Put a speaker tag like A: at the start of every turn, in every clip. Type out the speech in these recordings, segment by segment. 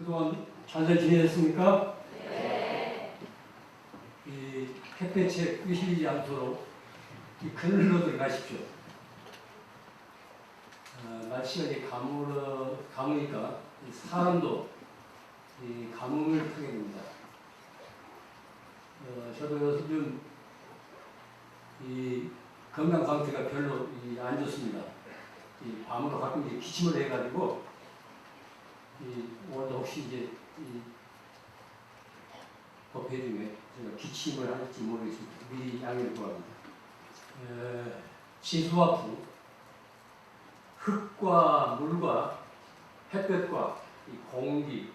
A: 그동안 잘들 지내셨습니까? 이 햇볕에 휘둘리지 않도록 이 그늘로 들어가십시오. 날씨가 이제 가무니까 사람도 이 가뭄을 타게 됩니다. 저도 요즘 이 건강 상태가 별로 안 좋습니다. 이 밤으로 가끔 이제 기침을 해가지고 오늘도 혹시 이제 법회 중에 제가 기침을 할지 모르겠습니다. 미리 양해를 구합니다. 지수화풍, 흙과 물과 햇볕과 이 공기,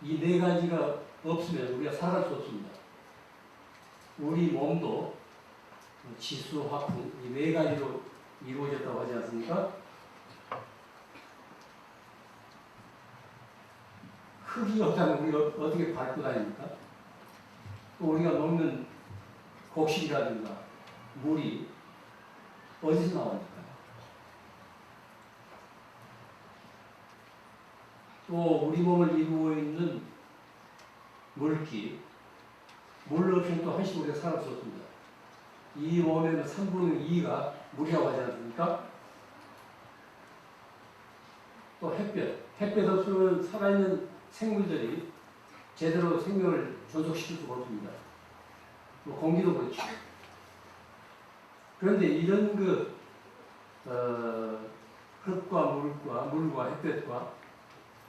A: 이 네 가지가 없으면 우리가 살아갈 수 없습니다. 우리 몸도 지수, 화풍 이 네 가지로 이루어졌다고 하지 않습니까? 흙이 없다면 우리가 어떻게 밟고 다닙니까? 또 우리가 먹는 곡식이라든가 물이 어디서 나옵니까? 또 우리 몸을 이루고 있는 물기, 물 없이는 또 한시 우리가 살아갈 수 없습니다. 이 몸에는 3분의 2가 물이라고 하지 않습니까? 또 햇볕 없으면 살아있는 생물들이 제대로 생명을 존속시킬 수가 없습니다. 뭐 공기도 그렇죠. 그런데 이런 흙과 물과 햇볕과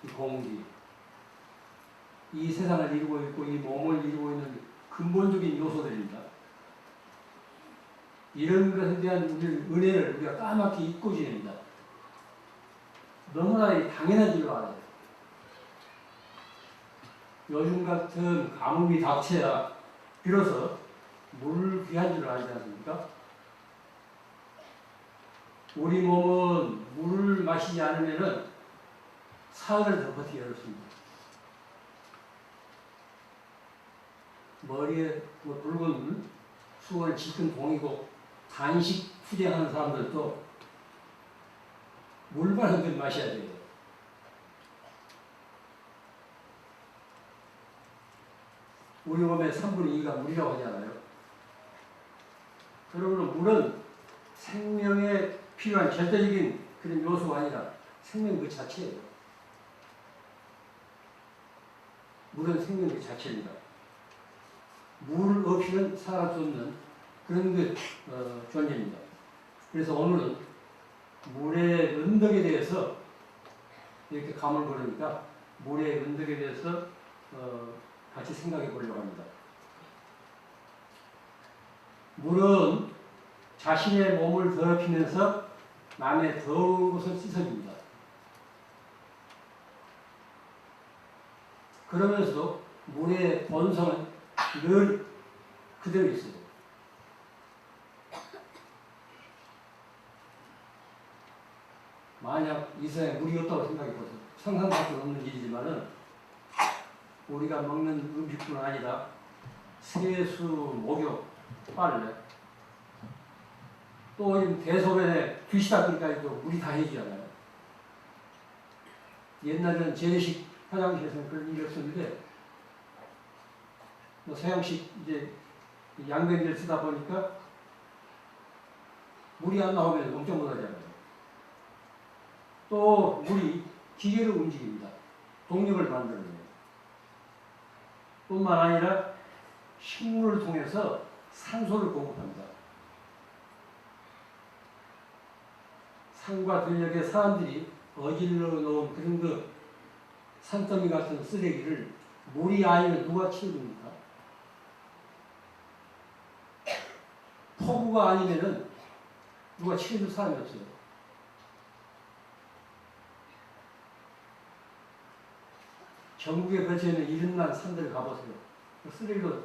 A: 이 공기, 이 세상을 이루고 있고 이 몸을 이루고 있는 근본적인 요소들입니다. 이런 것에 대한 은혜를 우리가 까맣게 잊고 지냅니다. 너무나 당연한 줄로 알아요. 요즘 같은 가뭄이 닥쳐야 비로소 물 귀한 줄 알지 않습니까? 우리 몸은 물을 마시지 않으면 사흘을 더 버티기 어렵습니다. 머리에 붉은 수건을 짙은 동이고 단식 투쟁하는 사람들도 물만 한 번 마셔야 돼요. 우리 몸의 3분의 2가 물이라고 하잖아요. 그러므로 물은 생명에 필요한 절대적인 그런 요소가 아니라 생명 그 자체예요. 물은 생명 그 자체입니다. 물 없이는 살아갈 수 없는 그런 존재입니다. 그래서 오늘은 물의 은덕에 대해서 이렇게 감을 고르니까 물의 은덕에 대해서 같이 생각해 보려고 합니다. 물은 자신의 몸을 더럽히면서 남의 더러운 것을 씻어줍니다. 그러면서도 물의 본성은 늘 그대로 있어요. 만약 이 세상에 물이 없다고 생각해 보세요. 상상할 수 없는 일이지만은 우리가 먹는 음식뿐 아니라 세수, 목욕, 빨래, 또 대소변에 귀시 닦기까지도 물이 다 해주잖아요. 옛날에는 재래식 화장실에서는 그런 일이 없었는데 뭐 서양식 이제 양변기를 쓰다 보니까 물이 안 나오면 엄청 못하잖아요. 또 물이 기계로 움직입니다. 동력을 만드는 거예요. 뿐만 아니라 식물을 통해서 산소를 공급합니다. 산과 들녘에 사람들이 어질러 놓은 그런 산더미 같은 쓰레기를 물이 아니면 누가 치워줍니까? 폭우가 아니면은 누가 치워줄 사람이 없어요. 전국에 걸쳐 있는 이름난 산들 가보세요. 쓰레기로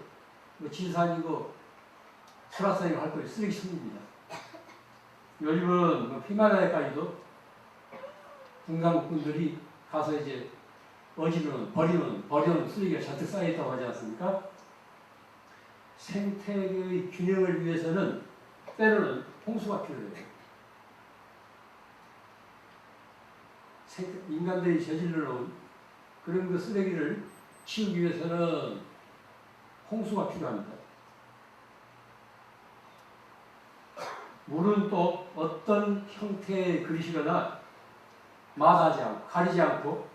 A: 지산이고 설악산이고 할 거예요. 쓰레기 천지입니다. 요즘은 히말라야까지도 등산국분들이 가서 이제 버리는 쓰레기가 잔뜩 쌓여있다고 하지 않습니까? 생태계의 균형을 위해서는 때로는 홍수가 필요해요. 인간들이 저질러 놓은 그런 그 쓰레기를 치우기 위해서는 홍수가 필요합니다. 물은 또 어떤 형태의 그릇이거나 마다하지 않고 가리지 않고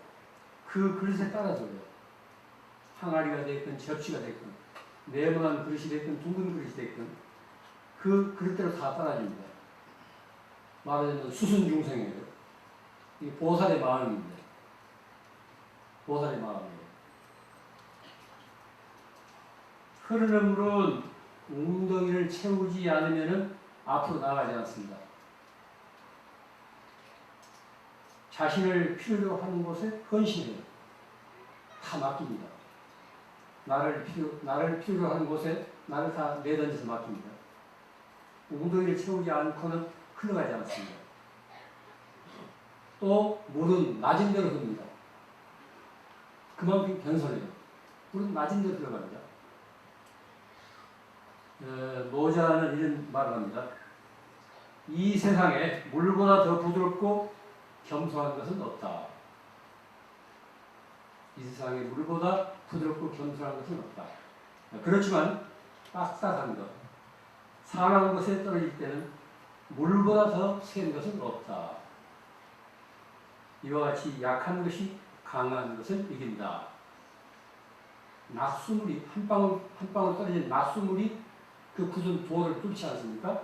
A: 그 그릇에 따라줘요. 항아리가 됐건 접시가 됐건 네모난 그릇이 됐건 둥근 그릇이 됐건 그 그릇대로 다 따라줍니다. 말하자면 수순중생이에요. 이게 보살의 마음입니다. 보살의 마음이에요. 흐르는 물은 웅덩이를 채우지 않으면 앞으로 나가지 않습니다. 자신을 필요로 하는 곳에 헌신해요. 다 맡깁니다. 나를 필요로 하는 곳에 나를 다 내던져서 맡깁니다. 웅덩이를 채우지 않고는 흘러가지 않습니다. 또 물은 낮은 데로 흐릅니다. 그만큼 겸손해요. 물은 낮은 데로 들어갑니다. 노자는 이런 말을 합니다. 이 세상에 물보다 더 부드럽고 겸손한 것은 없다. 이 세상에 물보다 부드럽고 겸손한 것은 없다. 그렇지만 딱딱한 것, 상한 것에 떨어질 때는 물보다 더 센 것은 없다. 이와 같이 약한 것이 강한 것을 이긴다. 낙수물이 한 방울 떨어진 낙수물이 그 굳은 돌을 뚫지 않습니까?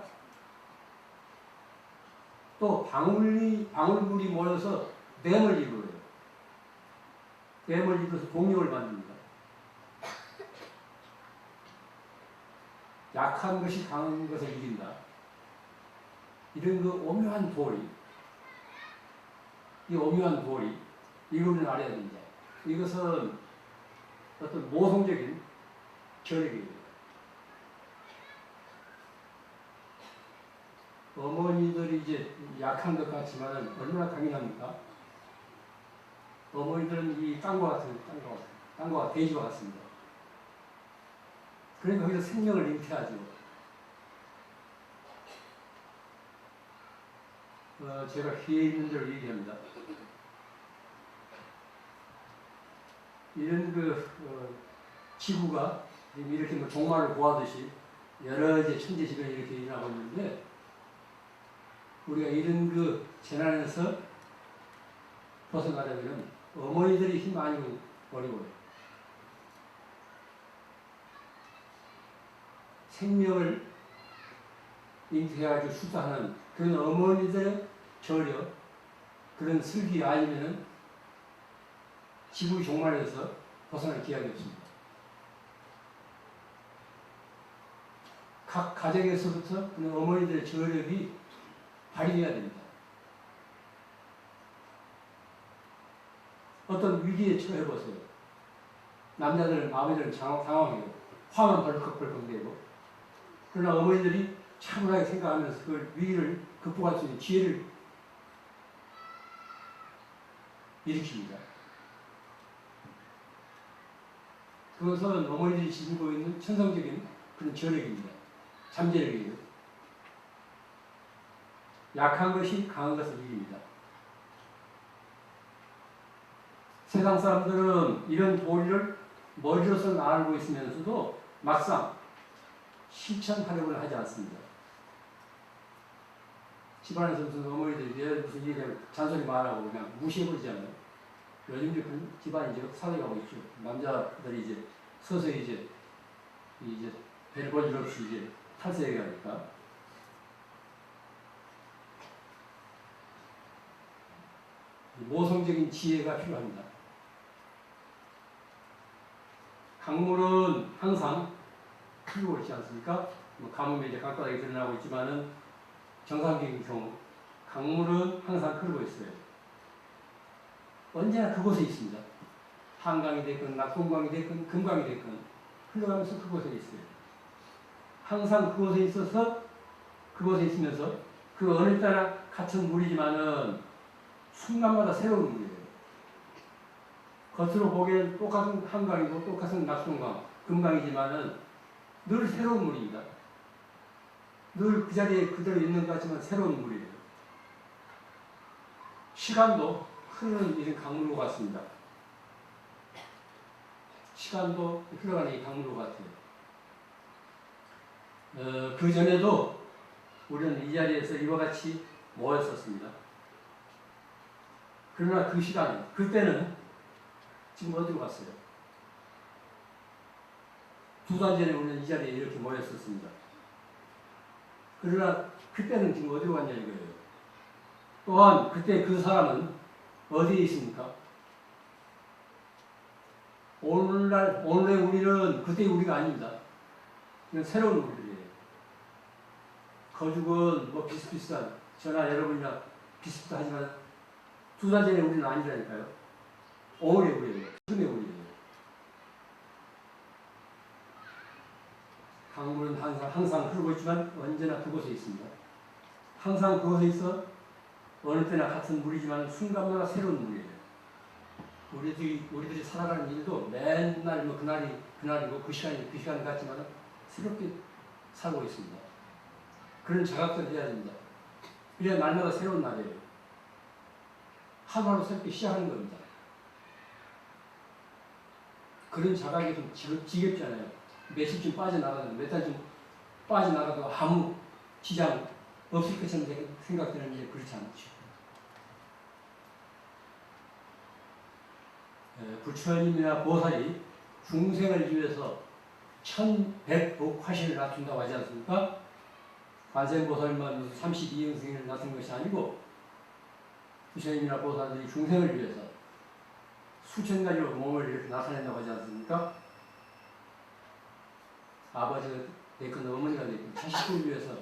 A: 또 방울물이 모여서 댐을 이루어요. 댐을 이루어서 동력을 만듭니다. 약한 것이 강한 것을 이긴다. 이런 그 오묘한 도리, 이 오묘한 도리, 이거는 알아야 됩니다. 이것은 어떤 모성적인 결핵이에요. 어머니들이 이제 약한 것 같지만 얼마나 강인합니까? 어머니들은 이 땅과 돼지와 같습니다. 그러니까 거기서 생명을 잉태하죠. 제가 귀에 있는 대로 얘기합니다. 이런 지구가 이렇게 뭐 종말을 보하듯이 여러 이제 천재지변이 이렇게 일어나고 있는데, 우리가 이런 그 재난에서 벗어나려면 어머니들이 힘 많이 어려워요. 생명을 잉태하기 수다하는 그런 어머니들의 절여, 그런 슬기 아니면은 지구의 종말에서 벗어날 기약이 없습니다. 각 가정에서부터 그런 어머니들의 저력이 발휘해야 됩니다. 어떤 위기에 처해보세요. 남자들은, 아버지들은 당황해요. 화만 벌컥벌컥 내고. 그러나 어머니들이 차분하게 생각하면서 그 위기를 극복할 수 있는 지혜를 일으킵니다. 그것은 어머니들이 지니고 있는 천성적인 그런 저력입니다. 잠재력이에요. 약한 것이 강한 것을 이깁니다. 세상 사람들은 이런 도리를 머리로서는 알고 있으면서도 막상 실천하려고는 하지 않습니다. 집안에서 무슨 어머니들이 무슨 얘기하면 잔소리 말하고 그냥 무시해버리잖아요. 요즘 이제 그 집안이 이제 사회가고 있죠. 남자들이 이제 서서히 이제 별 볼 일 없이 이제 탈세해 가니까. 모성적인 지혜가 필요합니다. 강물은 항상 흐르고 있지 않습니까? 가뭄에 이제 강바닥에 드러나고 있지만은 정상적인 경우 강물은 항상 흐르고 있어요. 언제나 그곳에 있습니다. 한강이 됐건 낙동강이 됐건 금강이 됐건 흘러가면서 그곳에 있어요. 항상 그곳에 있어서 그곳에 있으면서 그 어느 때나 같은 물이지만은 순간마다 새로운 물이에요. 겉으로 보기엔 똑같은 한강이고 똑같은 낙동강, 금강이지만은 늘 새로운 물입니다. 늘 그 자리에 그대로 있는 것 같지만 새로운 물이에요. 시간도 흐르는 이런 강물로 같습니다. 시간도 흘러가는 이 강물로 같아요. 그 전에도 우리는 이 자리에서 이와 같이 모였었습니다. 그러나 그 시간, 그때는 지금 어디로 갔어요? 2달 전에 우리는 이 자리에 이렇게 모였었습니다. 그러나 그때는 지금 어디로 갔냐 이거예요. 또한 그때 그 사람은 어디에 있습니까? 오늘의 우리는 그때의 우리가 아닙니다. 이건 새로운 우리들이에요. 거죽은 뭐 비슷비슷한, 저나 여러분이나 비슷하지만 2달 전에 우리는 아니라니까요. 오늘의 우리예요. 지금의 우리예요. 강물은 항상 흐르고 있지만 언제나 그곳에 있습니다. 항상 그곳에 있어 어느 때나 같은 물이지만 순간마다 새로운 물이에요. 우리들이 살아가는 일도 맨날 뭐 그날이고 그 시간이 같지만 새롭게 살고 있습니다. 그런 자각을 해야 됩니다. 그래야 날마다 새로운 날이에요. 하루하루 새롭게 시작하는 겁니다. 그런 자각이 좀 지겹잖아요. 며칠쯤 빠져나가도 몇 달쯤 빠져나가도 아무 지장 없을 것처럼 생각되는데 그렇지 않죠. 부처님이나 보살이 중생을 위해서 1100복화실을 낮춘다고 하지 않습니까? 관세음보살만 32영생을 낮춘 것이 아니고 부처님이나 보살들이 중생을 위해서 수천 가지로 몸을 이렇게 나타낸다고 하지 않습니까? 아버지가 됐건 어머니가 됐건 자식을 위해서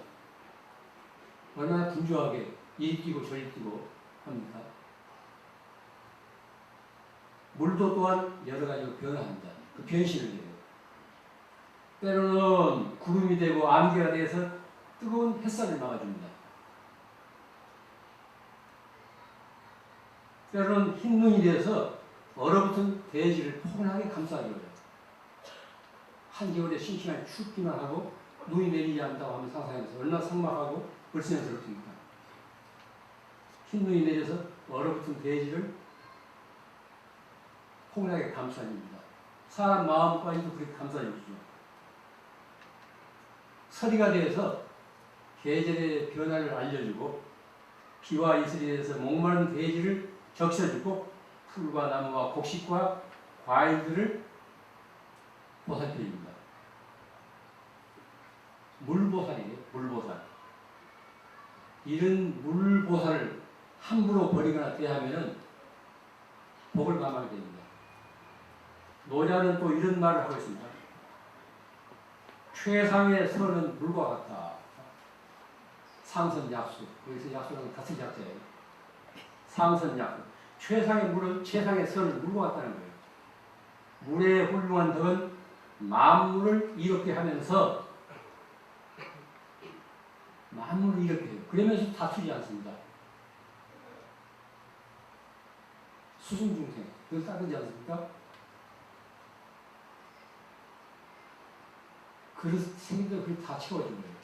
A: 얼마나 분주하게 이리 뛰고 저리 뛰고 합니까? 물도 또한 여러 가지로 변화합니다. 그 변신을 해요. 때로는 구름이 되고 안개가 돼서 뜨거운 햇살을 막아줍니다. 때로는 흰 눈이 돼서 얼어붙은 대지를 포근하게 감싸줘요. 한겨울에 싱싱하게 춥기만 하고 눈이 내리지 않는다고 하면 상상해서 얼마나 삭막하고 불신스럽습니까? 흰 눈이 내려서 얼어붙은 대지를 포근하게 감싸줍니다. 사람 마음까지도 그렇게 감싸주죠. 서리가 되어서 계절의 변화를 알려주고 비와 이슬에 대해서 목마른 대지를 적셔주고 풀과 나무와 곡식과 과일들을 보살펴줍니다. 물보살이에요. 물보살. 이런 물보살을 함부로 버리거나 대하면 복을 감하게 됩니다. 노자는 또 이런 말을 하고 있습니다. 최상의 선은 물과 같다. 상선약수. 거기서 약수는 같은 약자예요. 상선약수. 최상의 물은 최상의 선을 물과 같다는 거예요. 물의 훌륭한 덕은 만물을 이롭게 하면서 만물을 이롭게 해요. 그러면서 다투지 않습니다. 수승중생. 그걸 따르지 않습니까? 그릇 생긴데 그걸 다 채워준 거예요.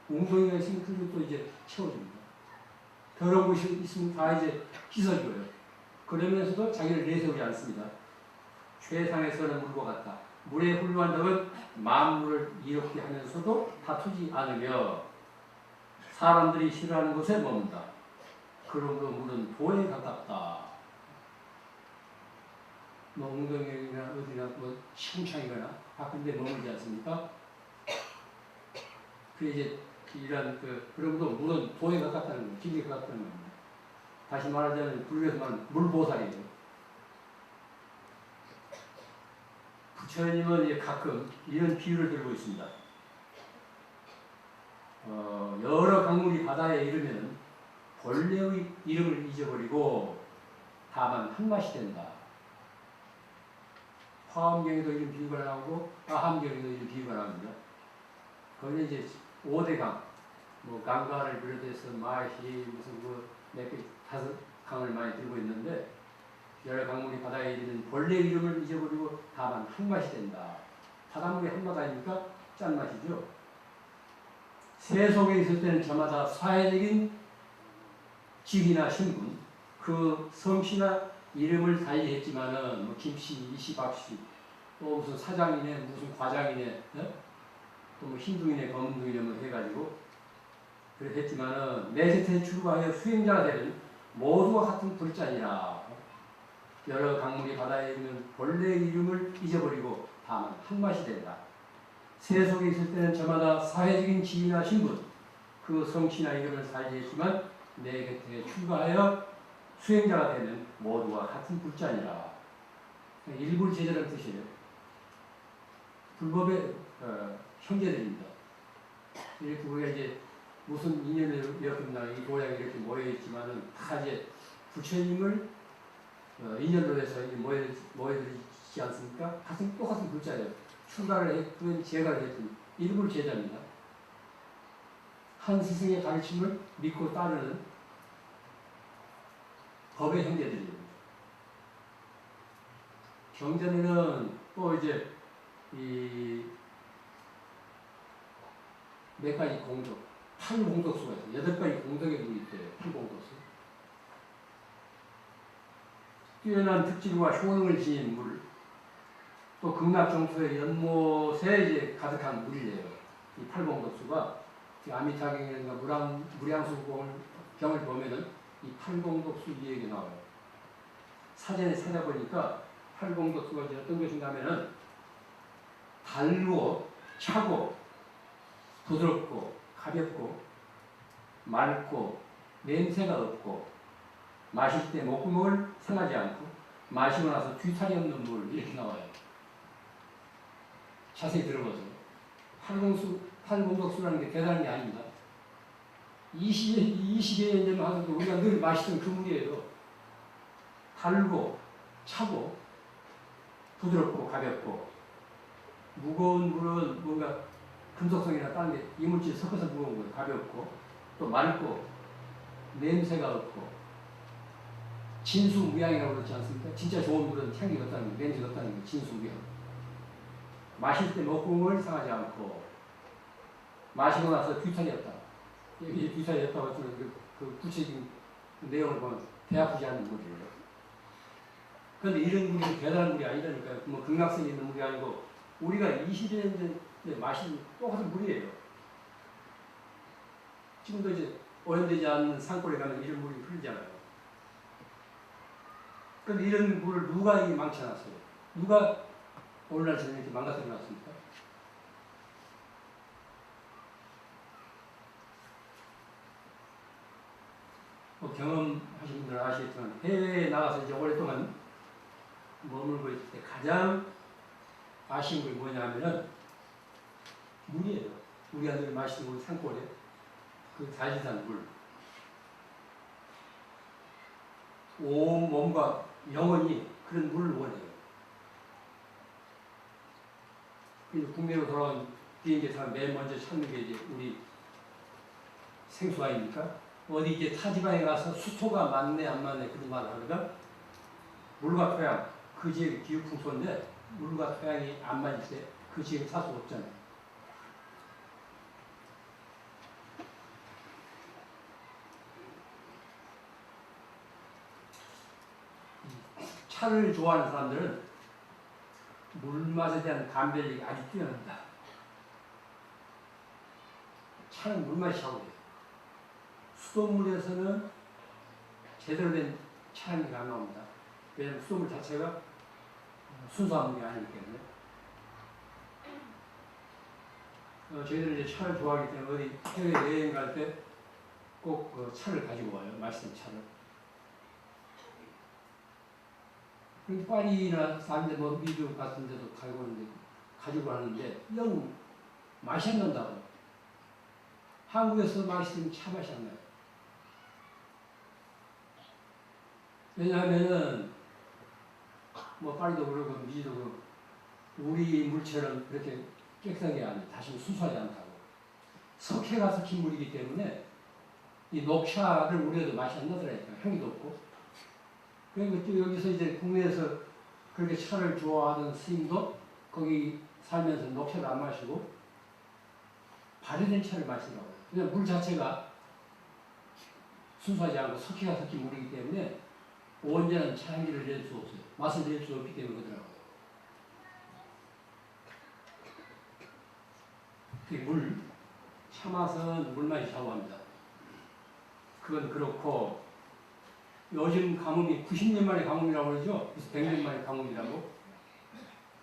A: 웅덩이가 있으면 그걸 또 이제 채워줍니다. 더러운 것이 있으면 다 이제 씻어줘요. 그러면서도 자기를 내세우지 않습니다. 최상의 선은 물과 같다. 물의 훌륭한 덕은 만물을 이롭게 하면서도 다투지 않으며 사람들이 싫어하는 곳에 머문다. 그러므로 물은 도에 가깝다. 뭐 웅덩이나 어디나 뭐 시궁창이거나 바쁜데 머물지 않습니까? 그 이제 이런 그러므로 물은 도에 가깝다는 거예요. 진리에 가깝다는 겁니다. 다시 말하자면 불교에서 말하는 물보살이에요. 부처님은 가끔 이런 비유를 들고 있습니다. 여러 강물이 바다에 이르면 본래의 이름을 잊어버리고 다만 한 맛이 된다. 화엄경에도 이런 비유가 나오고 아함경에도 이런 비유가 나옵니다. 거기 이제 5대강, 뭐 강가를 비롯해서 마시 무슨 몇 개 5강을 많이 들고 있는데 여러 강물이 바다에 이르는 본래 이름을 잊어버리고 다만 한 맛이 된다. 바닷물이 한 맛 아닙니까? 짠맛이죠. 새 속에 있을 때는 저마다 사회적인 직이나 신분, 그 성씨나 이름을 달리했지만은 뭐 김씨, 이씨, 박씨, 또 무슨 사장이네, 무슨 과장이네, 어? 또뭐 흰둥이네, 검둥이네 뭐 해가지고 그래 했지만은 내 곁에 출가하여 수행자가 되는 모두가 같은 불자니라. 여러 강물이 바다에 있는 본래의 이름을 잊어버리고 다만 한 맛이 된다. 세속에 있을 때는 저마다 사회적인 지위나 신분, 그 성씨나 이름을 살리했지만 내 곁에 출가하여 수행자가 되는 모두가 같은 불자니라. 일불제자라는 뜻이에요. 불법의 형제들입니다. 이렇게 우리가 이제 무슨 인연을 이었겠나 이 모양이 이렇게 모여있지만은 다 이제 부처님을 인연으로 해서 모여들지 않습니까? 똑같은 불자예요. 출가를 했든 제가를 했든 일불 제자입니다. 한 스승의 가르침을 믿고 따르는 법의 형제들입니다. 경전에는 또 이제 이 몇 가지 공덕, 8공덕수가 있어요. 8가지 공덕의 물이 있어요. 8공덕수. 뛰어난 특질과 효능을 지닌 물, 또 극락정수의 연못에 이제 가득한 물이래요. 이 8공덕수가 아미타경이나 무량수경을 보면은 이 8공덕수 이야기 나와요. 사전에 찾아보니까 8공덕수가 이제 어떤 것인가 하면은 달고, 차고, 부드럽고, 가볍고, 맑고, 냄새가 없고, 마실 때 목구멍을 상하지 않고, 마시고 나서 뒤탈이 없는 물, 이렇게 나와요. 자세히 들어보세요. 8공덕수라는 게 대단한 게 아닙니다. 20여 년 전만 하더라도 우리가 늘 마시던 그 물이에요. 달고, 차고, 부드럽고, 가볍고, 무거운 물은 뭔가 금속성이나 다른 게 이물질 섞어서 무거운 거예요. 가볍고, 또 맑고, 냄새가 없고, 진수무양이라고 그러지 않습니까? 진짜 좋은 물은 향기가 없다는 거, 냄새가 없다는 거, 진수무양. 마실 때 목구멍을 상하지 않고, 마시고 나서 뒤탈이 없다. 여기 뒤탈이 없다고 했지만 그 구체적인 내용을 보면 배 아프지 않는 물이에요. 그런데 이런 물이 대단한 물이 아니라니까요. 뭐 극락성이 있는 물이 아니고, 우리가 20여 년 전에 마신 똑같은 물이에요. 지금도 이제 오염되지 않는 산골에 가면 이런 물이 흐르잖아요. 그런데 이런 물을 누가 망쳐놨어요? 누가 오늘날 저녁에 이렇게 망가뜨려 놨습니까? 뭐 경험하신 분들은 아시겠지만 해외에 나가서 이제 오랫동안 머물고 있을 때 가장 아쉬운 게 뭐냐면은 물이에요. 우리가 늘 마시는 물 산골에 그 자연산 물. 온 몸과 영혼이 그런 물을 원해요. 그래서 국내로 돌아온 비행기 타면 맨 먼저 찾는 게 이제 우리 생수 아닙니까? 어디 이제 타지방에 가서 수소가 많네 안 많네 그런 말을 하다가 물과 토양 그 지역의 기후 풍소인데 물과 토양이 안 맞을 때 그 지역에 살 수 없잖아요. 차를 좋아하는 사람들은 물맛에 대한 감별력이 아주 뛰어납니다. 차는 물맛이 차고요. 수돗물에서는 제대로 된 차량이 안 나옵니다. 왜냐하면 수돗물 자체가 순수한 물이 아니기 때문에. 저희들은 이제 차를 좋아하기 때문에 어디 해외 여행 갈 때 꼭 차를 가지고 와요. 맛있는 차를. 그런데 파리나 다른 데 뭐 미국 같은 데도 가지고 가는데 영 맛이 안 난다고. 한국에서 마시는 차 맛이 안 나요. 왜냐하면은 뭐 파리도 그렇고 미주도 그렇고 우리 물처럼 그렇게 깨끗하게 안 돼. 다시 순수하지 않다고. 석회가 섞인 물이기 때문에 이 녹차를 우려도 맛이 안 나더라니까. 향기도 없고. 그리고 또 여기서 이제 국내에서 그렇게 차를 좋아하는 스님도 거기 살면서 녹차를 안 마시고 발효된 차를 마시더라고요. 그냥 물 자체가 순수하지 않고 석회가 섞인 물이기 때문에 온전한 차향기를 낼 수 없어요. 맛을 낼 수 없기 때문에 그러더라고요. 물, 차맛은 물맛이 좌우합니다. 그건 그렇고 요즘 가뭄이 90년 만에 가뭄이라고 그러죠. 그래서 100년 만에 가뭄이라고.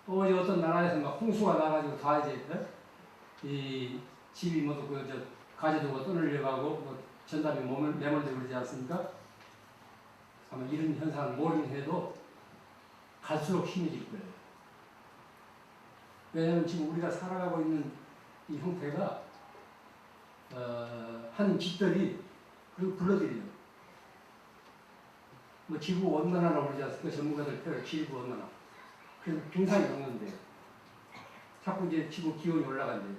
A: 또 어떤 나라에서 막 홍수가 나가지고 다 이제 이 집이 모두 그저 가져두고 떠내려가고 뭐 전담이 몸을 매몰되고 그러지 않습니까? 아마 이런 현상을 모르긴 해도 갈수록 심해질 거예요. 왜냐하면 지금 우리가 살아가고 있는 이 형태가 한 짓들이 그리고 불러들여요. 뭐 지구 온난화라고 그러지 않습니까? 전문가들 표현 지구 온난화. 그래서 빙산이 녹는데요. 자꾸 이제 지구 기온이 올라간대요.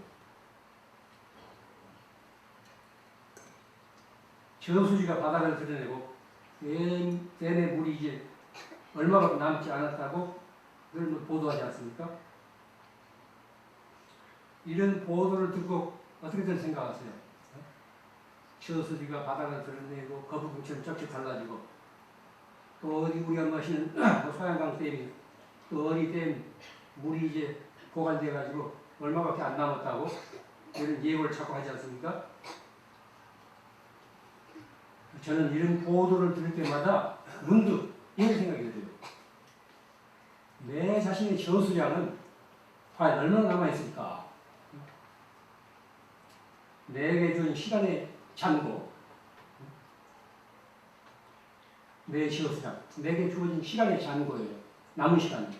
A: 저수지가 바닥을 드러내고 내내 물이 이제 얼마밖에 남지 않았다고 늘 보도하지 않습니까? 이런 보도를 듣고 어떻게들 생각하세요? 저수지가 바닥을 드러내고 거북이처럼 쩍쩍 달라지고 또 어디 우리가 마시는 소양강 댐이 또 어디 댐 물이 이제 보관돼 가지고 얼마밖에 안 남았다고 이런 예고를 자꾸 하지 않습니까? 저는 이런 보도를 들을 때마다 문득 이런 생각이 들어요. 내 자신의 저수량은 과연 얼마나 남아있을까? 내게 준 시간의 잔고, 내 저수량, 내게 주어진 시간의 잔고예요. 남은 시간.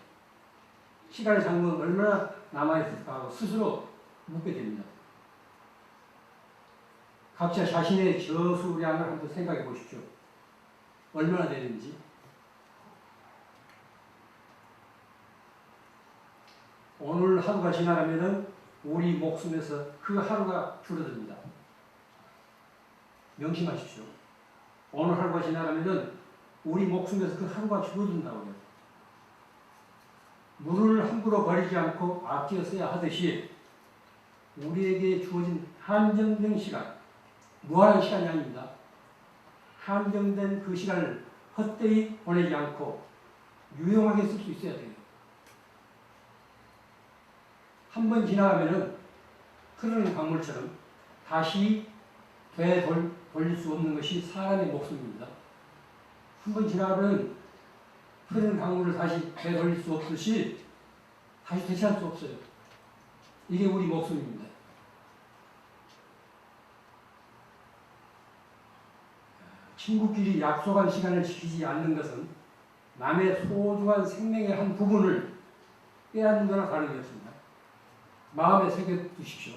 A: 시간의 잔고는 얼마나 남아있을까 하고 스스로 묻게 됩니다. 각자 자신의 저수량을 한번 생각해 보십시오. 얼마나 되는지. 오늘 하루가 지나가면은 우리 목숨에서 그 하루가 줄어듭니다. 명심하십시오. 오늘 하루가 지나가면은 우리 목숨에서 그 하루가 줄어든다고요. 물을 함부로 버리지 않고 아껴 써야 하듯이 우리에게 주어진 한정된 시간, 무한한 시간이 아닙니다. 한정된 그 시간을 헛되이 보내지 않고 유용하게 쓸 수 있어야 돼요. 한 번 지나가면은 흐르는 강물처럼 다시 되돌릴 수 없는 것이 사람의 목숨입니다. 한 번 지나가면 흐르는 강물을 다시 되돌릴 수 없듯이 다시 되찾을 수 없어요. 이게 우리 목숨입니다. 친구끼리 약속한 시간을 지키지 않는 것은 남의 소중한 생명의 한 부분을 빼앗는 거나 다름이 없습니다. 마음에 새겨두십시오.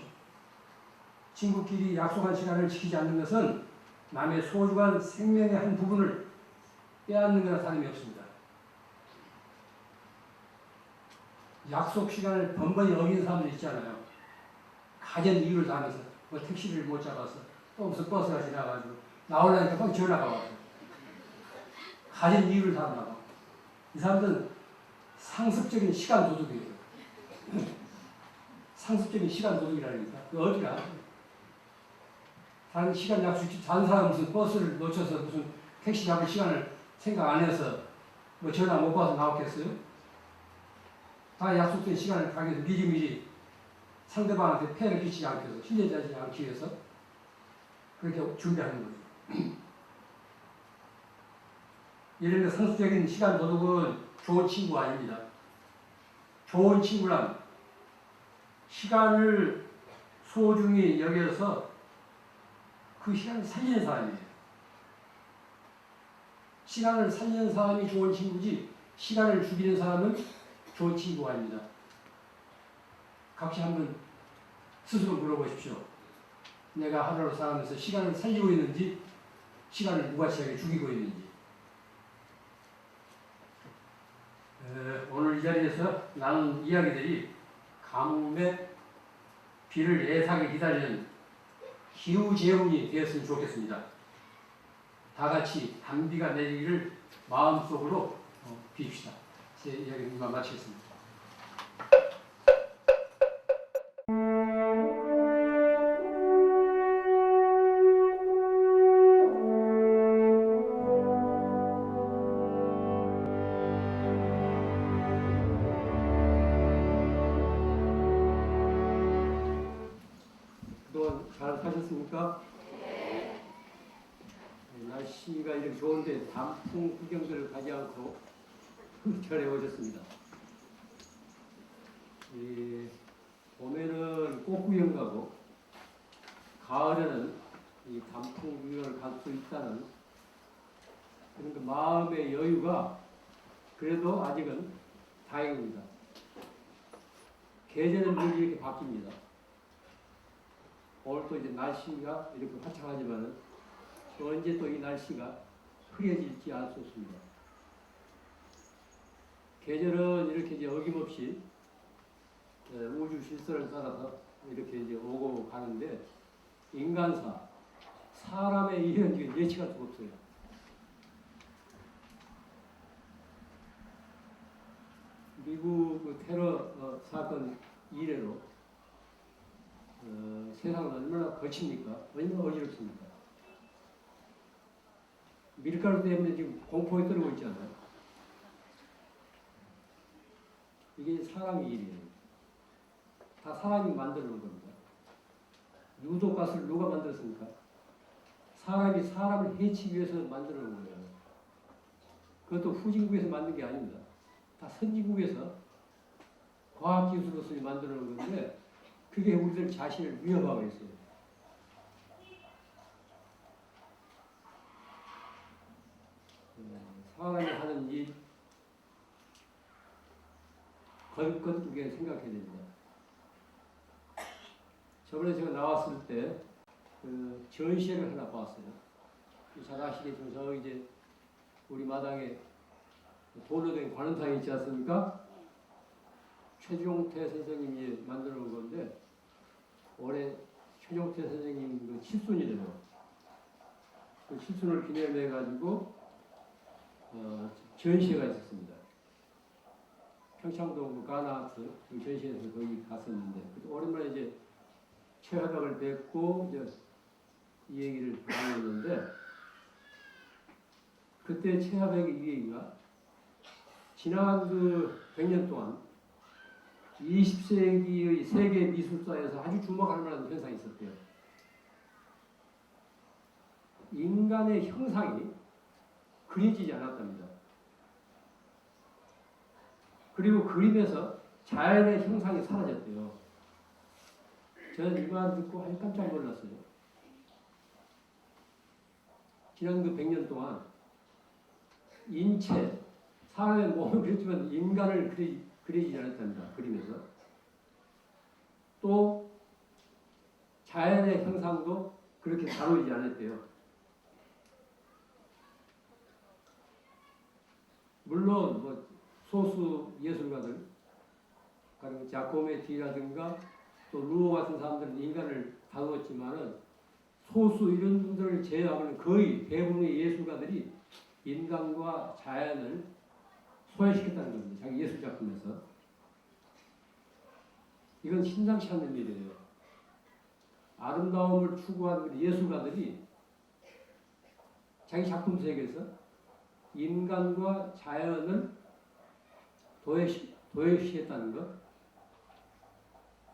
A: 친구끼리 약속한 시간을 지키지 않는 것은 남의 소중한 생명의 한 부분을 빼앗는 거나 다름이 없습니다. 약속 시간을 번번이 어긴 사람들 있잖아요. 가진 이유를 다하면서 뭐 택시를 못 잡아서 또 무슨 버스가 지나가지고 나오려니까 막 전화가 와서 가진 이유를 다 나가. 이 사람들은 상습적인 시간 도둑이에요. 상습적인 시간 도둑이라니까. 그 어디가? 다른 시간 약속, 다른 사람 무슨 버스를 놓쳐서 무슨 택시 잡을 시간을 생각 안 해서 뭐 전화 못 받아서 나왔겠어요? 다 약속된 시간을 가기 위해서 미리미리 상대방한테 폐해를 끼치지 않기 위해서, 신뢰하지 않기 위해서 그렇게 준비하는 거죠. 예를 들어 상습적인 시간 도둑은 좋은 친구가 아닙니다. 좋은 친구란 시간을 소중히 여겨서 그 시간을 살리는 사람이에요. 시간을 살리는 사람이 좋은 친구지 시간을 죽이는 사람은 좋은 친구가 아닙니다. 각자 한번 스스로 물어보십시오. 내가 하루를 살아가면서 시간을 살리고 있는지 시간을 무가치하게 죽이고 있는지. 오늘 이 자리에서 나눈 이야기들이 가뭄에 비를 애타게 기다리는 기후재훈이 되었으면 좋겠습니다. 다 같이 단비가 내리기를 마음속으로 빕시다. 제 이야기는 이만 마치겠습니다. 수고하셨습니까? 날씨가 이렇게 좋은데 단풍 구경들을 가지 않고 절에 오셨습니다. 봄에는 꽃 구경 가고 가을에는 이 단풍 구경을 갈 수 있다는 그런 그 마음의 여유가 그래도 아직은 다행입니다. 계절은 늘 이렇게 바뀝니다. 오늘 또 이제 날씨가 이렇게 화창하지만은 언제 또 이 날씨가 흐려질지 알 수 없습니다. 계절은 이렇게 이제 어김없이 우주 질서를 따라서 이렇게 이제 오고 가는데 인간사, 사람의 일은 지금 예측할 수가 없어요. 미국 그 테러 사건 이래로 세상은 얼마나 거칩니까? 얼마나 어지럽습니까? 밀가루 때문에 지금 공포에 떨고 있잖아요. 이게 사람의 일이에요. 다 사람이 만들어 놓은 겁니다. 유독가스를 누가 만들었습니까? 사람이 사람을 해치기 위해서 만들어 놓은 거예요. 그것도 후진국에서 만든 게 아닙니다. 다 선진국에서 과학기술로서 만들어 놓은 건데 그게 우리들 자신을 위협하고 있어요. 사람이 하는 일 거듭거듭 생각해야 됩니다. 저번에 제가 나왔을 때 그 전시회를 하나 봤어요. 잘 아시겠지만 저 이제 우리 마당에 돌로 된 관음상이 있지 않습니까? 최종태 선생님이 만들어 놓은 건데 올해 최종태 선생님 그 칠순이래요. 그 칠순을 기념해 가지고 전시회가 있었습니다. 평창동 가나아트 그 전시회에서 거기 갔었는데 오랜만에 이제 최하박을 뵙고 이제 이 얘기를 나눴는데 그때 최하박의 이 얘기가 지난 그 100년 동안 20세기의 세계 미술사에서 아주 주목할 만한 현상이 있었대요. 인간의 형상이 그려지지 않았답니다. 그리고 그림에서 자연의 형상이 사라졌대요. 저는 이 말 듣고 아주 깜짝 놀랐어요. 지난 그 100년 동안 인체, 사람의 몸을 그렸지만 인간을 그리지 않았답니다. 그림에서. 또 자연의 형상도 그렇게 다루지 않았대요. 물론 뭐 소수 예술가들, 가령 자코메티라든가 또 루오 같은 사람들은 인간을 다루었지만은 소수 이런 분들을 제외하고는 거의 대부분의 예술가들이 인간과 자연을 소외시켰다는 겁니다. 자기 예술 작품에서. 이건 심상치 않는 일이에요. 아름다움을 추구하는 예술가들이 자기 작품 세계에서 인간과 자연을 도외시했다는 것,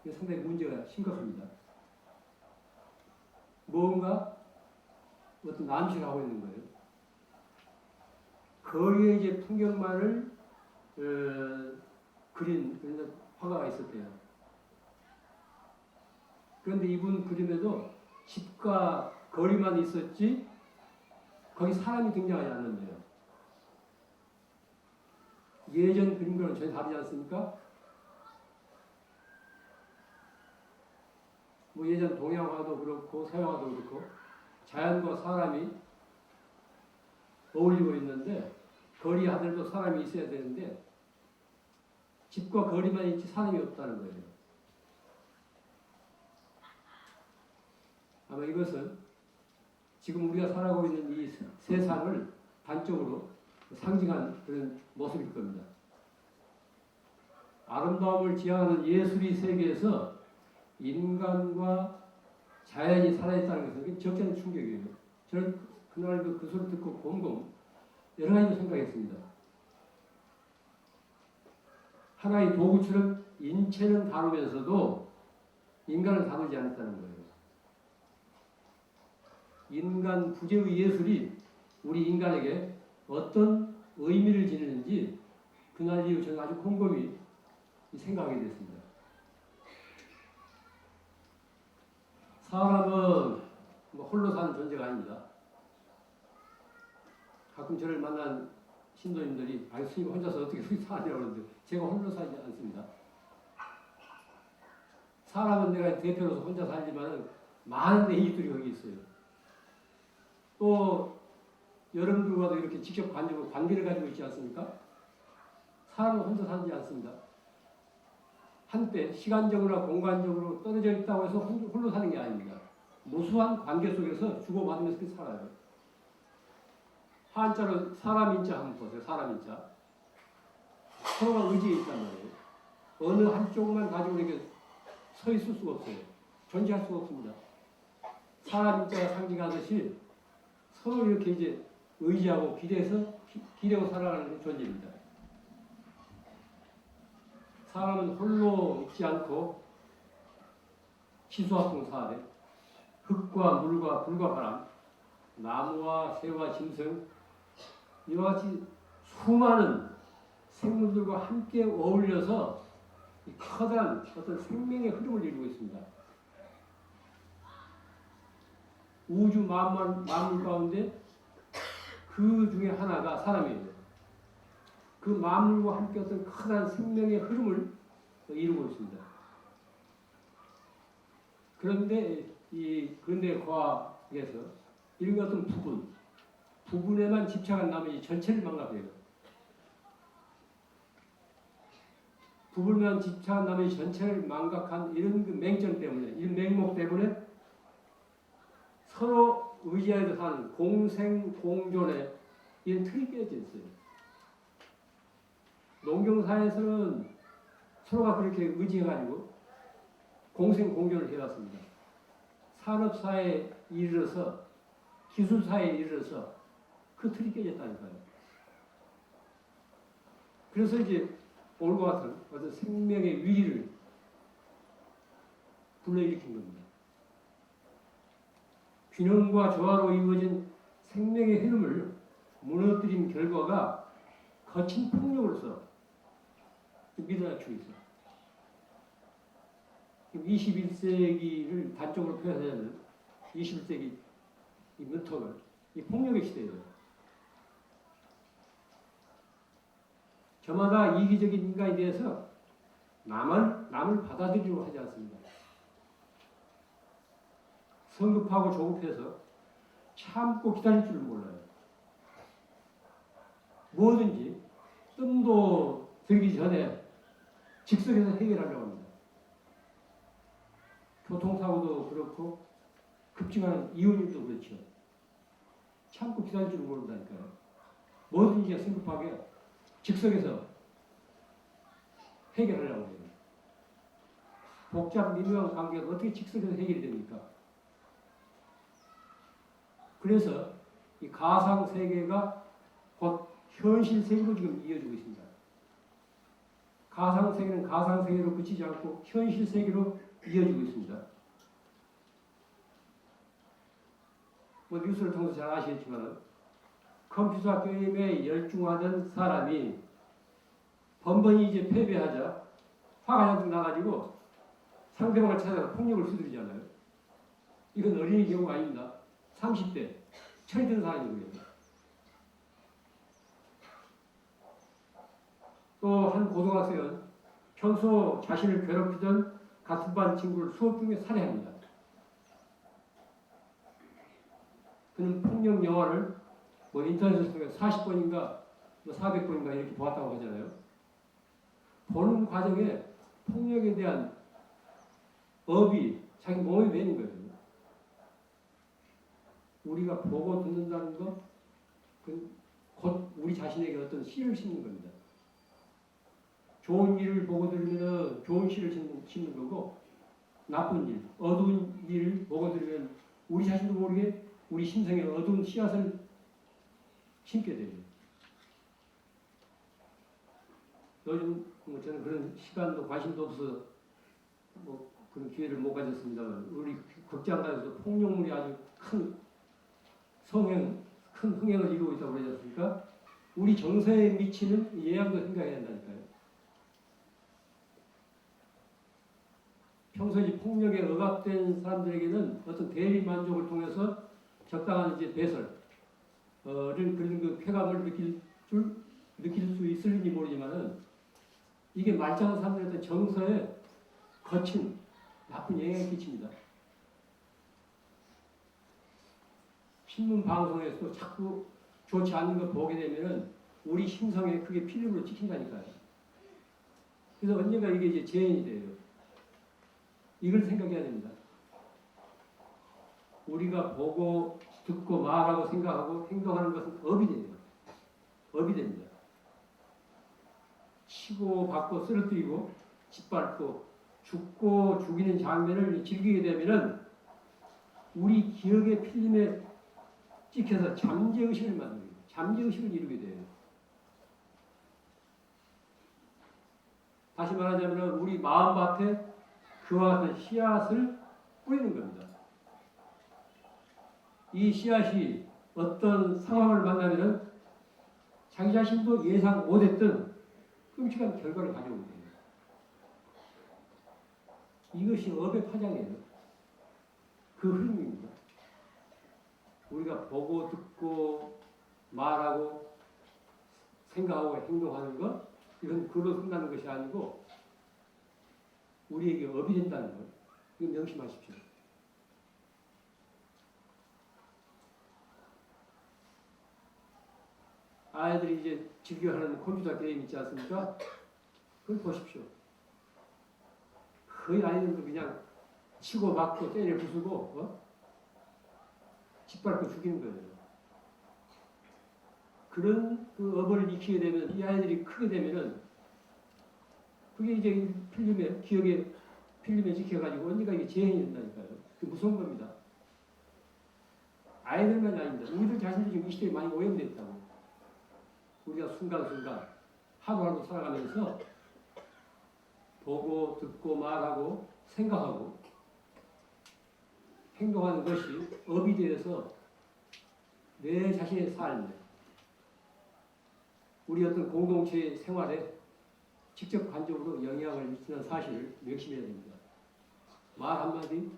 A: 이게 상당히 문제가 심각합니다. 뭔가 어떤 남식을 하고 있는 거예요. 거리의 이제 풍경만을 그린 그런 화가가 있었대요. 그런데 이분 그림에도 집과 거리만 있었지 거기 사람이 등장하지 않는데요. 예전 그림과는 전혀 다르지 않습니까? 뭐 예전 동양화도 그렇고 서양화도 그렇고 자연과 사람이 어울리고 있는데 거리 하늘도 사람이 있어야 되는데 집과 거리만 있지 사람이 없다는 거예요. 아마 이것은 지금 우리가 살아가고 있는 이 세상을 단적으로 상징한 그런 모습일 겁니다. 아름다움을 지향하는 예술의 세계에서 인간과 자연이 살아있다는 것은 적잖은 충격이에요. 저는 그날 그 소리 듣고 곰곰 여러 가지로 생각했습니다. 하나의 도구처럼 인체는 다루면서도 인간을 다루지 않았다는 거예요. 인간 부재의 예술이 우리 인간에게 어떤 의미를 지니는지 그날 이후 저는 아주 곰곰이 생각하게 됐습니다. 사람은 뭐 홀로 사는 존재가 아닙니다. 가끔 저를 만난 신도님들이 아니 스님 혼자서 어떻게 사냐고 그러는데 제가 홀로 살지 않습니다. 사람은 내가 대표로서 혼자 살지만 많은 내이들이 여기 있어요. 또 여러분들과도 이렇게 직접 관계를 가지고 있지 않습니까? 사람은 혼자 살지 않습니다. 한때 시간적으로나 공간적으로 떨어져 있다고 해서 홀로 사는 게 아닙니다. 무수한 관계 속에서 주고받으면서 살아요. 한자로 사람인자 한번 보세요. 사람인자. 서로가 의지에 있단 말이에요. 어느 한쪽만 가지고 이렇게 서 있을 수가 없어요. 존재할 수가 없습니다. 사람인자가 상징하듯이 서로 이렇게 이제 의지하고 기대고 살아가는 존재입니다. 사람은 홀로 있지 않고 지수화풍사하되 흙과 물과 불과 바람, 나무와 새와 짐승 이와 같이 수많은 생물들과 함께 어울려서 이 커다란 어떤 생명의 흐름을 이루고 있습니다. 우주 만물 가운데 그 중에 하나가 사람이에요. 그 만물과 함께 어떤 커다란 생명의 흐름을 이루고 있습니다. 그런데 이 근대 과학에서 이런 어떤 부분에만 집착한 나머지 전체를 망가뜨려요. 부분에만 집착한 나머지 전체를 망각한 이런 그 맹점 때문에, 이런 맹목 때문에 서로 의지하여 사는 공생공존의 이런 틀이 깨져 있어요. 농경사에서는 서로가 그렇게 의지해가지고 공생공존을 해왔습니다. 산업사에 이르러서 기술사에 이르러서 그 틀이 깨졌다니까요. 그래서 이제 오늘과 같은 어떤 생명의 위기를 불러일으킨 겁니다. 균형과 조화로 이루어진 생명의 흐름을 무너뜨린 결과가 거친 폭력으로서 밀어닥치고 있어요. 21세기를 단적으로 표현하자면 21세기 이 문턱은 이 폭력의 시대예요. 저마다 이기적인 인간에 대해서 남을 받아들이려고 하지 않습니다. 성급하고 조급해서 참고 기다릴 줄을 몰라요. 뭐든지 뜸도 들기 전에 즉석에서 해결하려고 합니다. 교통사고도 그렇고 급증하는 이혼율도 그렇죠. 참고 기다릴 줄 모른다니까요. 뭐든지 성급하게 즉석에서 해결하려고 해요. 복잡 미묘한 관계가 어떻게 즉석에서 해결이 됩니까? 그래서 이 가상 세계가 곧 현실 세계로 지금 이어지고 있습니다. 가상 세계는 가상 세계로 그치지 않고 현실 세계로 이어지고 있습니다. 뭐 뉴스를 통해서 잘 아시겠지만 컴퓨터 게임에 열중하던 사람이 번번이 이제 패배하자 화가 잔뜩 나가지고 상대방을 찾아서 폭력을 휘두르잖아요. 이건 어린이 경우가 아닙니다. 30대 철이 든 사람이고요. 또 한 고등학생은 평소 자신을 괴롭히던 같은 반 친구를 수업 중에 살해합니다. 그는 폭력 영화를 뭐 인터넷에서 40번인가 뭐 400번인가 이렇게 보았다고 하잖아요. 보는 과정에 폭력에 대한 업이 자기 몸에 배는 거예요. 우리가 보고 듣는다는 것, 곧 우리 자신에게 어떤 씨를 심는 겁니다. 좋은 일을 보고 들으면 좋은 씨를 심는 거고, 나쁜 일, 어두운 일을 보고 들으면 우리 자신도 모르게 우리 심성에 어두운 씨앗을 심게 돼요. 요즘 뭐 저는 그런 시간도 관심도 없어서 뭐 그런 기회를 못 가졌습니다만 우리 극장가에서 폭력물이 아주 큰 성행, 큰 흥행을 이루고 있다고 그러지 않습니까? 우리 정서에 미치는 예양도 생각해야 한다니까요. 평소에 폭력에 억압된 사람들에게는 어떤 대리 만족을 통해서 적당한 이제 배설을 그런 그 쾌감을 느낄 수 있을지 모르지만은 이게 말짱한 사람들의 정서에 거친 나쁜 영향을 끼칩니다. 신문 방송에서 자꾸 좋지 않은 거 보게 되면은 우리 심성에 그게 필름으로 찍힌다니까요. 그래서 언젠가 이게 이제 재현이 돼요. 이걸 생각해야 됩니다. 우리가 보고 듣고 말하고 생각하고 행동하는 것은 업이 돼요. 업이 됩니다. 치고 받고 쓰러뜨리고 짓밟고 죽고 죽이는 장면을 즐기게 되면은 우리 기억의 필름에 찍혀서 잠재의식을 만들어요. 잠재의식을 이루게 돼요. 다시 말하자면 우리 마음밭에 그와 같은 씨앗을 뿌리는 겁니다. 이 씨앗이 어떤 상황을 만나면 자기 자신도 예상 못했던 끔찍한 결과를 가져오게 돼요. 이것이 업의 파장이에요. 그 흐름입니다. 우리가 보고 듣고 말하고 생각하고 행동하는 것, 이건 그로 끝나는 것이 아니고 우리에게 업이 된다는 것, 이거 명심하십시오. 아이들이 이제 즐겨하는 컴퓨터 게임 있지 않습니까? 그걸 보십시오. 거의 아이들도 그냥 치고 받고 때려 부수고 짓밟고 죽이는 거예요. 그런 그 업을 익히게 되면 이 아이들이 크게 되면은 그게 이제 필름에 기억에 필름에 찍혀가지고 언니가 이게 재현이 된다니까요. 그 무서운 겁니다. 아이들만이 아닙니다. 우리들 자신들이 지금 이 시대에 많이 오염됐다고. 우리가 순간순간 하루하루 살아가면서 보고 듣고 말하고 생각하고 행동하는 것이 업이 되어서 내 자신의 삶에 우리 어떤 공동체 생활에 직접 간접으로 영향을 미치는 사실을 명심해야 됩니다. 말 한마디,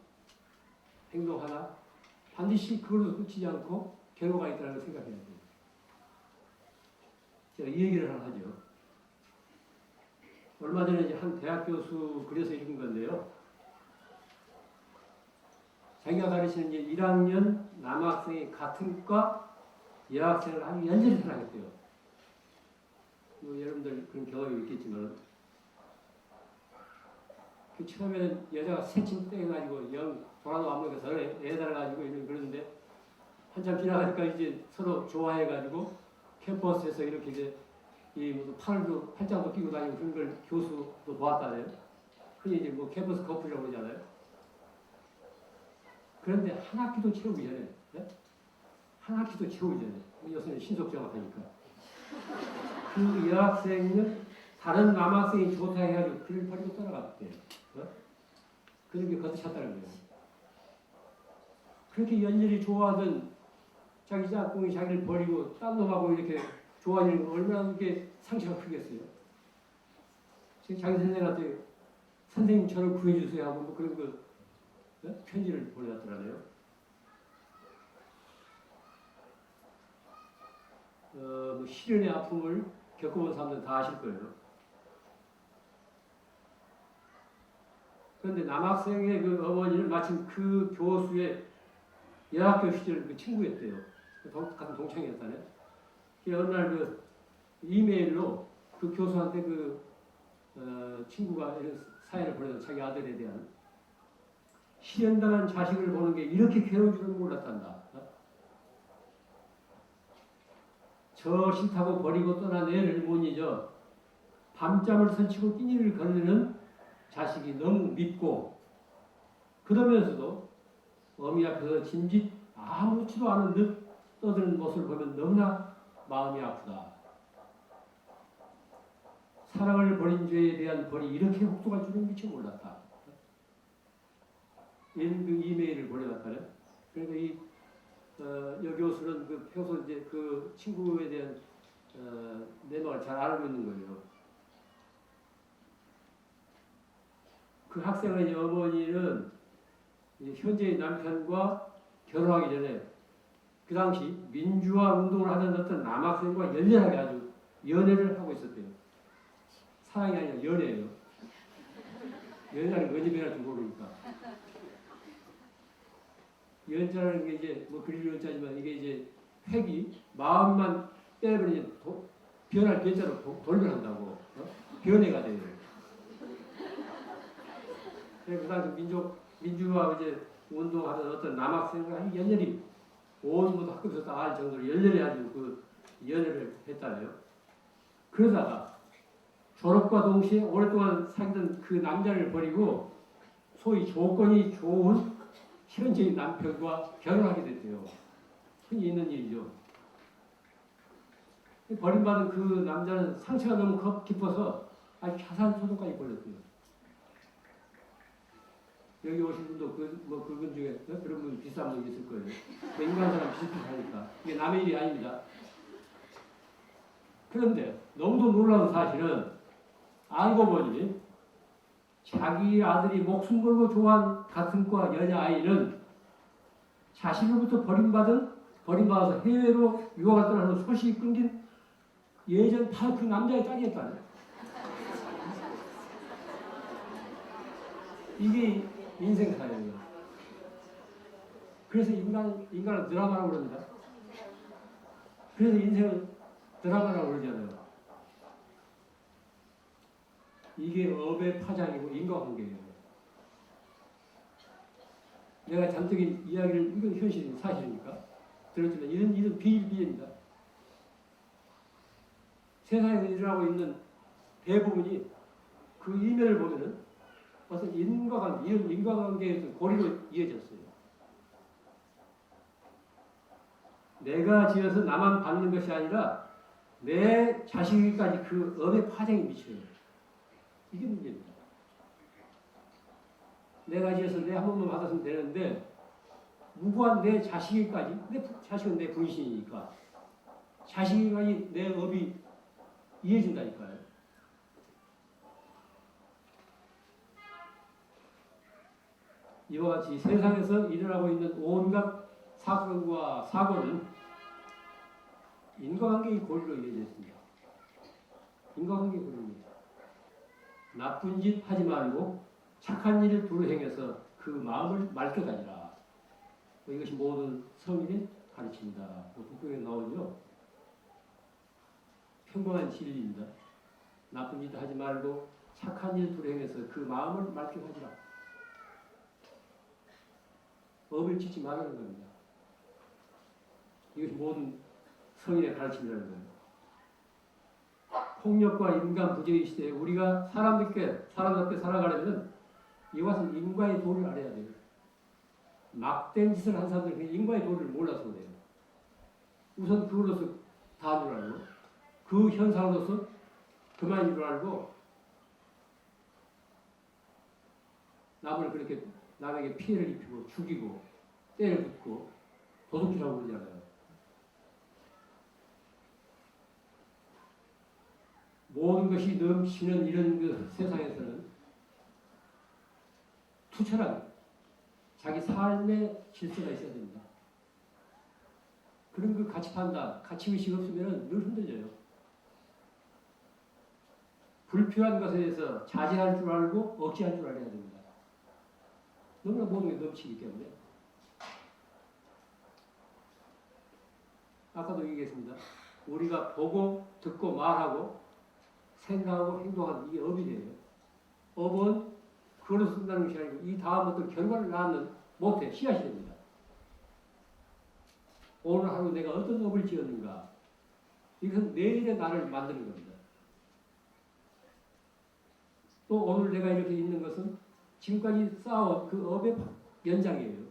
A: 행동 하나 반드시 그걸로 끝이지 않고 결과가 있다는 걸 생각해야 됩니다. 제가 이 얘기를 하나 하죠. 얼마 전에 이제 한 대학 교수 그려서 읽은 건데요. 자기가 가르치는 이제 1학년 남학생이 같은 과 여학생을 아주 연전히 사랑했대요. 여러분들 그런 경험이 있겠지만 그 처음에는 여자가 새침 떼가지고 영 돌아도 안 먹어서 애 달아가지고 그러는데 한참 지나가니까 이제 서로 좋아해가지고 캠퍼스에서 이렇게 이제 이 무슨 팔짱도 끼고 다니고 그런 걸 교수도 보았다네요. 그게 이제 뭐 캠퍼스 커플이라고 그러잖아요. 그런데 한 학기도 채우기 전에, 네? 한 학기도 채우기 전에, 요새는 신속정확하니까. 그 여학생은 다른 남학생이 좋다 해가지고 그를 버리고 떠나갔대요. 그런 게 거듭찼다는 거예요. 그렇게 연연히 좋아하던 자기 짝꿍이 자기를 버리고 딴 놈하고 이렇게 좋아지는 거 얼마나 그게 상처가 크겠어요. 자기 선생님한테 선생님 저를 구해주세요 하고 뭐 그런 거 편지를 보내놨더라고요. 뭐 시련의 아픔을 겪어본 사람들은 다 아실 거예요. 그런데 남학생의 그 어머니는 마침 그 교수의 여학교 시절 그 친구였대요. 같은 동창이었다네. 어느 날 그 이메일로 그 교수한테 그 친구가 이런 사연을 보내서 자기 아들에 대한 실현당한 자식을 보는 게 이렇게 괴로운 줄은 몰랐단다. 저 싫다고 버리고 떠난 애를 못 잊어 밤잠을 설치고 끼니를 거르는 자식이 너무 밉고 그러면서도 어미 앞에서 짐짓 아무렇지도 않은 듯 떠드는 모습을 보면 너무나 마음이 아프다. 사랑을 버린 죄에 대한 벌이 이렇게 혹독할 줄은 미처 몰랐다. 이런 그 이메일을 보내왔다네. 그러니까 이 여 교수는 그 평소 이제 그 친구에 대한 내막을 잘 알고 있는 거예요. 그 학생의 어머니는 현재의 남편과 결혼하기 전에 그 당시 민주화 운동을 하는 어떤 남학생과 열렬하게 아주 연애를 하고 있었대요. 사랑이 아니라 연애예요. 연애라는 게 언제 변할지 모르니까. 연자라는 게 이제 뭐 그릴 연자지만 이게 이제 획이 마음만 빼버리면 변할 변자로 돌변한다고. 변해가 돼요. 그 당시 민주화 이제 운동하는 어떤 남학생과 열렬히 온 모두 학교에서 다 알 정도로 열렬히 아주 그 연애를 했다네요. 그러다가 졸업과 동시에 오랫동안 사귀던 그 남자를 버리고 소위 조건이 좋은 현재의 남편과 결혼하게 됐대요. 흔히 있는 일이죠. 버림받은 그 남자는 상처가 너무 깊어서 아주 자살 소송까지 벌였대요. 여기 오신 분도 그분 중에 그런 분 비슷한 분 있을 거예요. 인간 사람 비슷하니까. 이게 남의 일이 아닙니다. 그런데 너무도 놀라운 사실은 알고 보니 자기 아들이 목숨 걸고 좋아한 같은 과 여자아이는 자신으로부터 버림받아서 해외로 유학을 떠나는 소식이 끊긴 예전 바로 그 남자의 딸이었다네. 이게 인생사예요. 그래서 인간은 드라마라고 그럽니다. 그래서 인생은 드라마라고 그러잖아요. 이게 업의 파장이고 인과관계예요. 내가 잠적인 이야기를, 이건 현실이 사실이니까 들었지만 이런 비일비재입니다. 세상에서 일어나고 있는 대부분이 그 이면을 보면은 어떤 인과관계, 이런 인과관계에서 고리로 이어졌어요. 내가 지어서 나만 받는 것이 아니라 내 자식에게까지 그 업의 파장이 미쳐요. 이게 문제입니다. 내가 지어서 내 한 번만 받았으면 되는데 무고한 내 자식에게까지, 내 자식은 내 분신이니까 자식에게까지 내 업이 이어진다니까요. 이와 같이 세상에서 일어나고 있는 온갖 사건과 사고는 인과관계의 고리로 이어져 있습니다. 인과관계의 고리입니다. 나쁜 짓 하지 말고 착한 일을 두루 행해서 그 마음을 맑게 가지라. 이것이 모든 성인의 가르침이다. 국경에 나오죠. 평범한 진리입니다. 나쁜 짓 하지 말고 착한 일 두루 행해서 그 마음을 맑게 가지라. 업을 짓지 말라는 겁니다. 이것이 모든 성인의 가르침이라는 거예요. 폭력과 인간 부재의 시대에 우리가 사람답게 살아가려면 이것은 인과의 도를 알아야 돼요. 막된 짓을 한 사람들은 인과의 도를 몰라서 그래요. 우선 그걸로서 다한 줄 알고 그 현상으로서 그만인 줄 알고 남에게 피해를 입히고 죽이고 때를 붓고 도둑질하고 그러잖아요. 모든 것이 넘치는 이런 그 세상에서는 투철한 자기 삶의 질서가 있어야 됩니다. 그런 그 가치 판단, 가치의식 없으면 늘 흔들려요. 불필요한 것에 대해서 자제할 줄 알고 억제할 줄 알아야 됩니다. 너무나 모든 게 넘치기 때문에. 아까도 얘기했습니다. 우리가 보고 듣고 말하고 생각하고 행동하는 이게 업이 돼요. 업은 그걸로 쓴다는 것이 아니고 이 다음 어떤 결과를 낳는 모태, 씨앗이 됩니다. 오늘 하루 내가 어떤 업을 지었는가. 이것은 내일의 나를 만드는 겁니다. 또 오늘 내가 이렇게 있는 것은 지금까지 쌓아온 그 업의 연장이에요.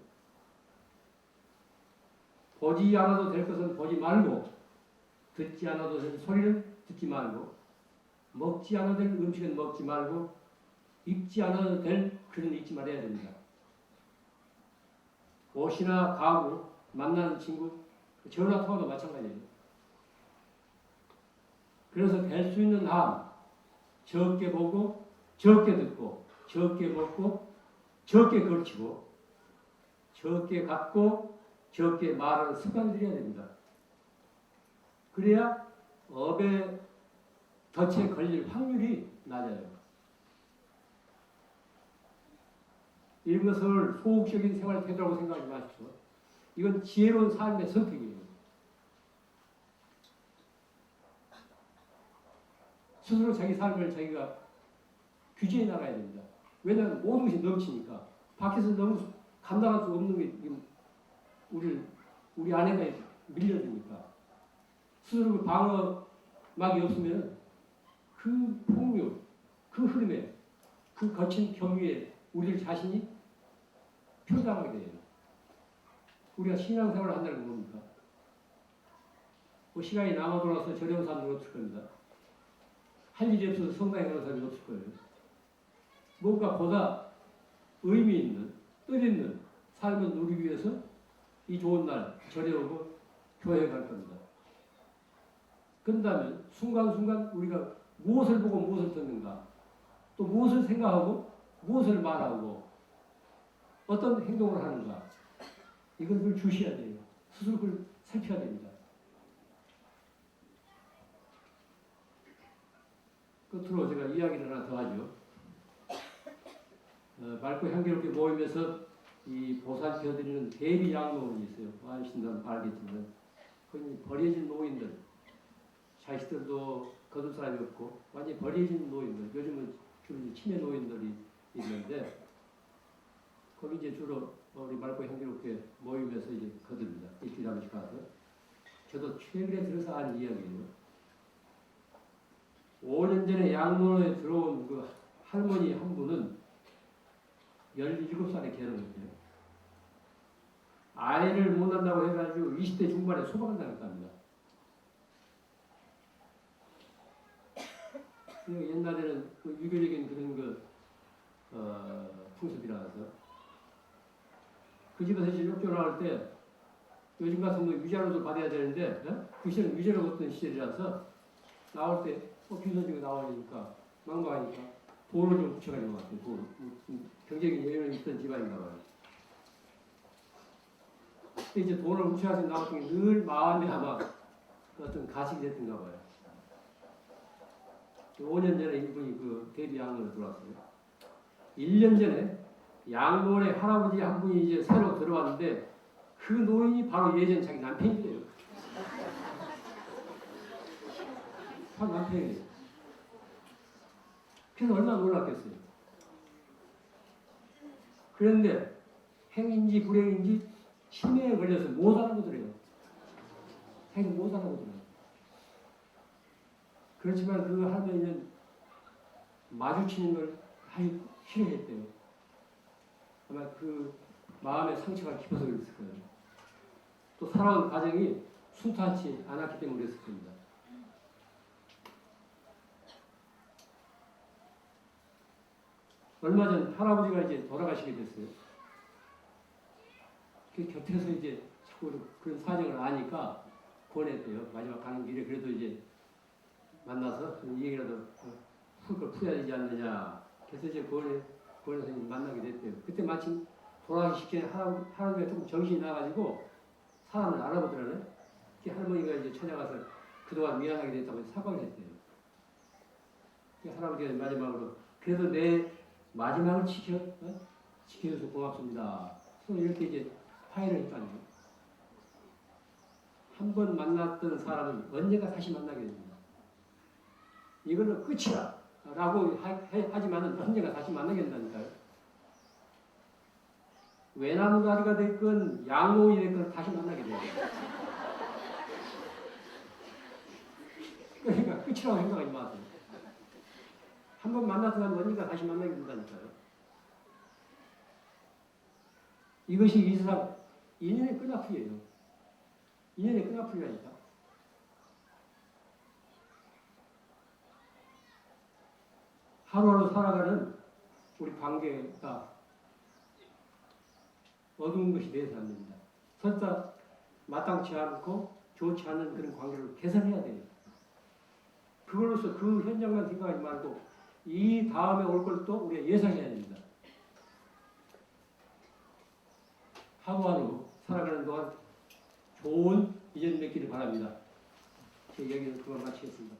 A: 보지 않아도 될 것은 보지 말고, 듣지 않아도 될 소리는 듣지 말고, 먹지 않아도 될 음식은 먹지 말고, 입지 않아도 될 글은 읽지 말아야 됩니다. 옷이나 가구, 만나는 친구, 전화 통화도 마찬가지예요. 그래서 될 수 있는 한 적게 보고 적게 듣고 적게 먹고 적게 걸치고 적게 갖고 적게 말하는 습관을 들여야 됩니다. 그래야 업의 덫에 걸릴 확률이 낮아요. 이것을 소극적인 생활 태도라고 생각하지 마십시오. 이건 지혜로운 삶의 선택이에요. 스스로 자기 삶을 자기가 규제해 나가야 됩니다. 왜냐하면 모든 것이 넘치니까. 밖에서 너무 감당할 수 없는 게 우리 안에가 밀려드니까. 스스로 그 방어막이 없으면 그 폭력, 그 흐름에, 그 거친 경위에 우리들 자신이 표당하게 돼요. 우리가 신앙생활을 한다는 건 뭡니까? 뭐 시간이 남아 돌아서 저녁 사람은 없을 겁니다. 할 일이 없어서 성당에 가는 사람이 없을 거예요. 뭔가 보다 의미 있는, 뜻있는 삶을 누리기 위해서 이 좋은 날 절에 오고 교회에 갈 겁니다. 그런다면 순간순간 우리가 무엇을 보고 무엇을 듣는가, 또 무엇을 생각하고 무엇을 말하고 어떤 행동을 하는가, 이걸 주셔야 돼요. 스스로 그걸 살펴야 됩니다. 끝으로 제가 이야기를 하나 더 하죠. 맑고 향기롭게 모이면서 이 보살펴드리는 대비 양로원이 있어요. 아시는 알겠지만 거기 버려진 노인들, 자식들도 거둘 사람이 없고 완전히 버려진 노인들, 요즘은 주로 치매 노인들이 있는데 거기 이제 주로 우리 맑고 향기롭게 모이면서 이제 거둡니다. 일주일에 한 번씩 가서. 저도 최근에 들어서 아는 이야기예요. 5년 전에 양로원에 들어온 그 할머니 한 분은 17살에 결혼했대요. 아이를 못 낳는다고 해가지고 20대 중반에 소박을 당했답니다. 옛날에는 그 유교적인 그런 풍습이라서 그 집에서 이제 욕조 나올 때 요즘 같은 뭐 유자로도 받아야 되는데 그 시절은 유자로 없던 시절이라서 나올 때 귀선지가 나오니까 막막하니까 돈을 좀 붙여가지고 왔어요. 돈. 경제적인 여유는 있던 집안인가 봐요. 근데 이제 돈을 붙여가지고 나왔던 게 늘 마음에 아마 어떤 가식이 됐던가 봐요. 5년 전에 이분이 그 대비 양로원에 들어왔어요. 1년 전에 양로원에 할아버지 한 분이 이제 새로 들어왔는데 그 노인이 바로 예전 자기 남편이래요. 바로 남편이에요. 그래서 얼마나 놀랐겠어요. 그런데 행인지 불행인지 치매에 걸려서 못 알아보더래요. 행 못 알아보더래요. 그렇지만 그 할머니는 마주치는 걸 아주 싫어했대요. 아마 그 마음의 상처가 깊어서 그랬을 거예요. 또 살아온 과정이 순탄치 않았기 때문에 그랬을 겁니다. 얼마 전 할아버지가 이제 돌아가시게 됐어요. 그 곁에서 이제 자꾸 그런 사정을 아니까 권했대요. 마지막 가는 길에 그래도 이제 만나서 이 얘기라도 훅을 풀어야 되지 않느냐. 그래서 이제 권해서 만나게 됐대요. 그때 마침 돌아가시기 전에 할아버지가 조금 정신이 나가지고 사람을 알아보더라고요. 그 할머니가 이제 찾아가서 그동안 미안하게 됐다고 사과를 했대요. 그 할아버지가 마지막으로 그래도 내 마지막을 지켜줘서 고맙습니다. 서로 이렇게 이제 화해를 했다니요. 한 번 만났던 사람은 언젠가 다시 만나게 됩니다. 이거는 끝이야 라고 하지만은 언젠가 다시 만나게 된다니까요. 외나무다리가 됐건 양로원이 됐건 다시 만나게 돼요. 그러니까 끝이라고 생각하지 마세요. 한 번 만났던 사람 언젠가 다시 만나게 된다니까요. 이것이 이 세상 인연의 끈앞이에요. 인연의 끈앞이라니까. 하루하루 살아가는 우리 관계가 어두운 것이 돼서 안 됩니다. 설사
B: 마땅치 않고 좋지 않은 그런 관계를 개선해야 돼요. 그걸로서 그 현장만 생각하지 말고 이 다음에 올 것도 우리가 예상해야 됩니다. 하루하루 살아가는 동안 좋은 인연 맺기를 바랍니다. 제 이야기는 그만 마치겠습니다.